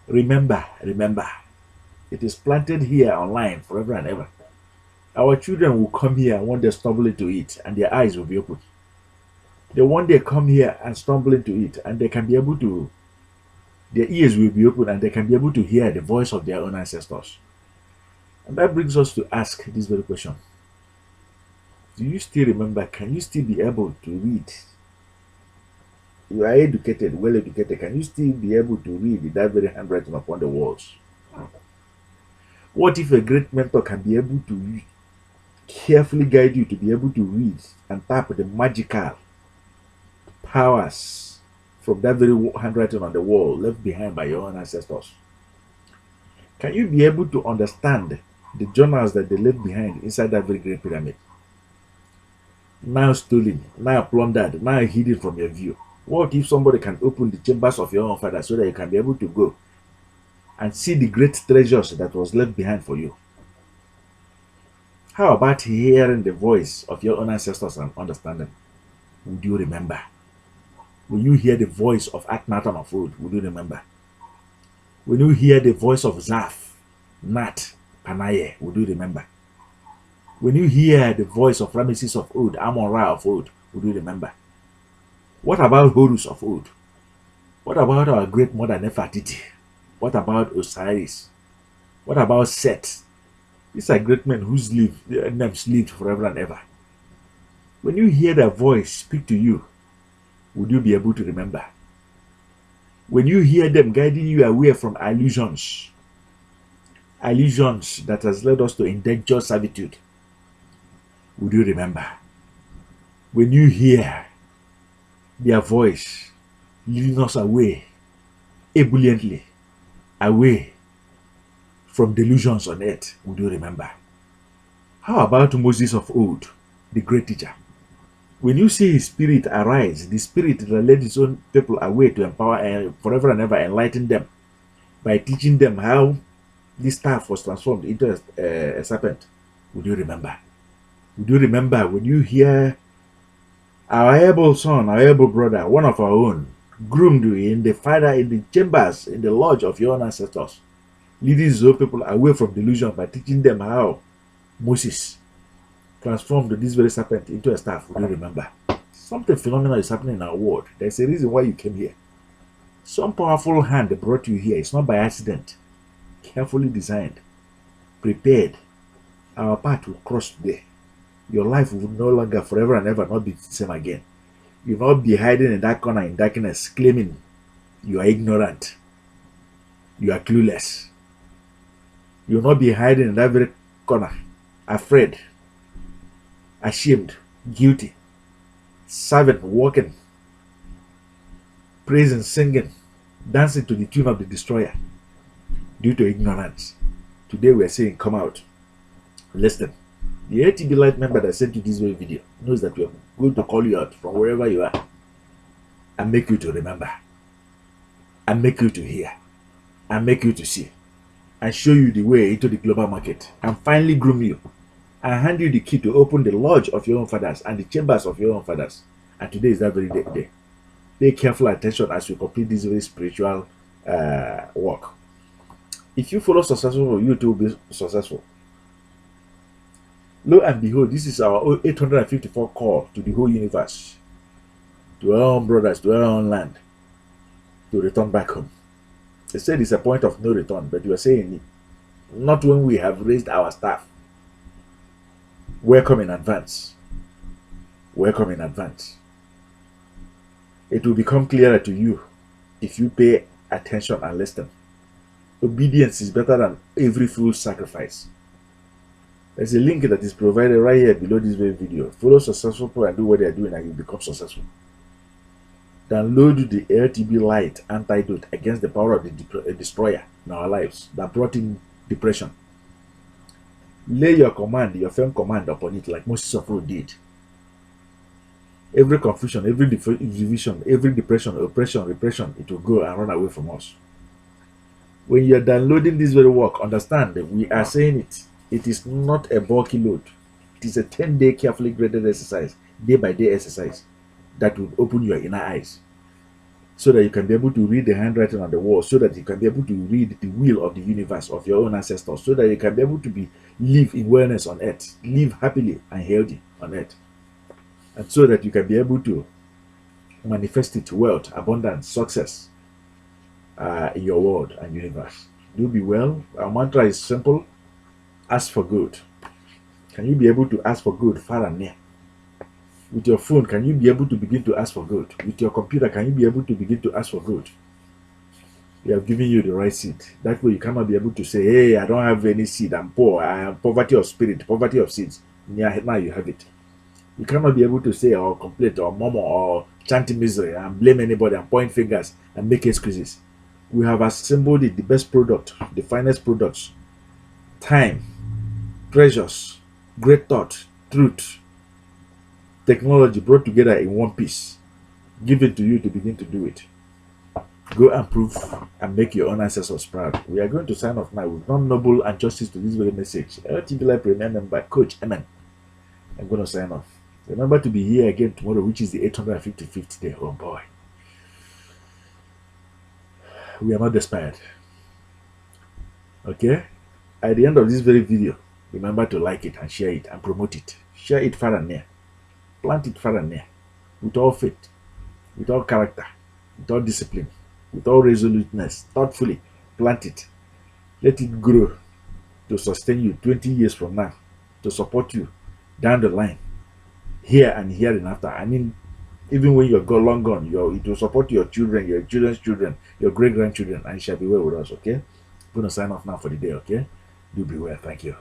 Remember, remember, it is planted here online forever and ever. Our children will come here and one day stumble into it, and their eyes will be open. They one day come here and stumble into it, and they can be able to, their ears will be open, and they can be able to hear the voice of their own ancestors. And that brings us to ask this very question: do you still remember? Can you still be able to read? You are educated, well educated. Can you still be able to read that very handwriting upon the walls? What if a great mentor can be able to carefully guide you to be able to read and tap the magical powers from that very handwriting on the wall left behind by your own ancestors? Can you be able to understand the journals that they left behind inside that very great pyramid? Now stolen, now plundered, now hidden from your view. What if somebody can open the chambers of your own father so that you can be able to go and see the great treasures that was left behind for you? How about hearing the voice of your own ancestors and understanding? Would you remember? When you hear the voice of Akhenaten of old, would you remember? When you hear the voice of Zaf, Nat, Panaye, would you remember? When you hear the voice of Ramesses of old, Amon-Ra of old, would you remember? What about Horus of old? What about our great mother Nefertiti? What about Osiris? What about Set? These are great men whose names lived forever and ever. When you hear their voice speak to you, would you be able to remember? When you hear them guiding you away from illusions that has led us to indentured servitude, would you remember? When you hear their voice leading us away, ebulliently, away from delusions on earth, would you remember? How about Moses of old, the great teacher? When you see his spirit arise, the spirit that led his own people away to empower and forever and ever enlighten them by teaching them how this staff was transformed into a serpent, would you remember? Would you remember when you hear our able son, our able brother, one of our own, groomed in the chambers, in the lodge of your own ancestors, leading his own people away from delusion by teaching them how Moses transformed this very serpent into a staff? Would you remember? Something phenomenal is happening in our world. There's a reason why you came here. Some powerful hand brought you here. It's not by accident. Carefully designed, prepared. Our path will cross today. Your life will no longer forever and ever not be the same again. You'll not be hiding in that corner in darkness, claiming you are ignorant, you are clueless. You'll not be hiding in that very corner, afraid, ashamed, guilty, serving, walking, praising, singing, dancing to the tune of the destroyer due to ignorance. Today we are saying, come out. Listen. The LTBLIGHT member that sent you this very video knows that we are going to call you out from wherever you are and make you to remember, and make you to hear, and make you to see, and show you the way into the global market, and finally groom you, and hand you the key to open the lodge of your own fathers and the chambers of your own fathers. And today is that very day. Pay careful attention as we complete this very spiritual work. If you follow successful, you too will be successful. Lo and behold, this is our 854 call to the whole universe, to our own brothers, to our own land, to return back home. They said it's a point of no return, but you are saying not when we have raised our staff. Welcome in advance. Welcome in advance. It will become clearer to you if you pay attention and listen. Obedience is better than every fool's sacrifice. There's a link that is provided right here below this very video. Follow successful people and do what they are doing and you become successful. Download the LTBLIGHT antidote against the power of the destroyer in our lives that brought in depression. Lay your command, your firm command upon it like Moses of old did. Every confusion, every division, every depression, oppression, repression, it will go and run away from us. When you are downloading this very work, understand that we are saying it. It is not a bulky load. It is a 10-day carefully graded exercise, day by day exercise that will open your inner eyes. so that you can be able to read the handwriting on the wall, so that you can be able to read the will of the universe of your own ancestors, so that you can be able to live in wellness on earth, live happily and healthy on earth, and so that you can be able to manifest it, wealth, abundance, success in your world and universe. Do be well. Our mantra is simple: ask for good. Can you be able to ask for good far and near? With your phone, can you be able to begin to ask for good? With your computer, can you be able to begin to ask for good? We have given you the right seed. That way you cannot be able to say, hey, I don't have any seed, I'm poor, I am poverty of spirit, poverty of seeds. Yeah, now you have it. You cannot be able to say or complain or murmur or chant misery and blame anybody and point fingers and make excuses. We have assembled it, the best product, the finest products, time, treasures, great thought, truth, technology brought together in one piece, given to you to begin to do it. Go and prove and make your own ancestors proud. We are going to sign off now with non-noble and justice to this very message. LTBLIGHT Premier Member COACHEMEN. I'm going to sign off. Remember to be here again tomorrow, which is the 855th day. Oh boy. We are not despaired. Okay? At the end of this very video, remember to like it and share it and promote it. Share it far and near. Plant it far and near. With all faith, with all character, with all discipline, with all resoluteness, thoughtfully plant it. Let it grow to sustain you 20 years from now, to support you down the line, here and hereafter. I mean, even when you're long gone, it will support your children, your children's children, your great grandchildren, and it shall be well with us. Okay? I'm going to sign off now for the day. Okay? Do be well. Thank you.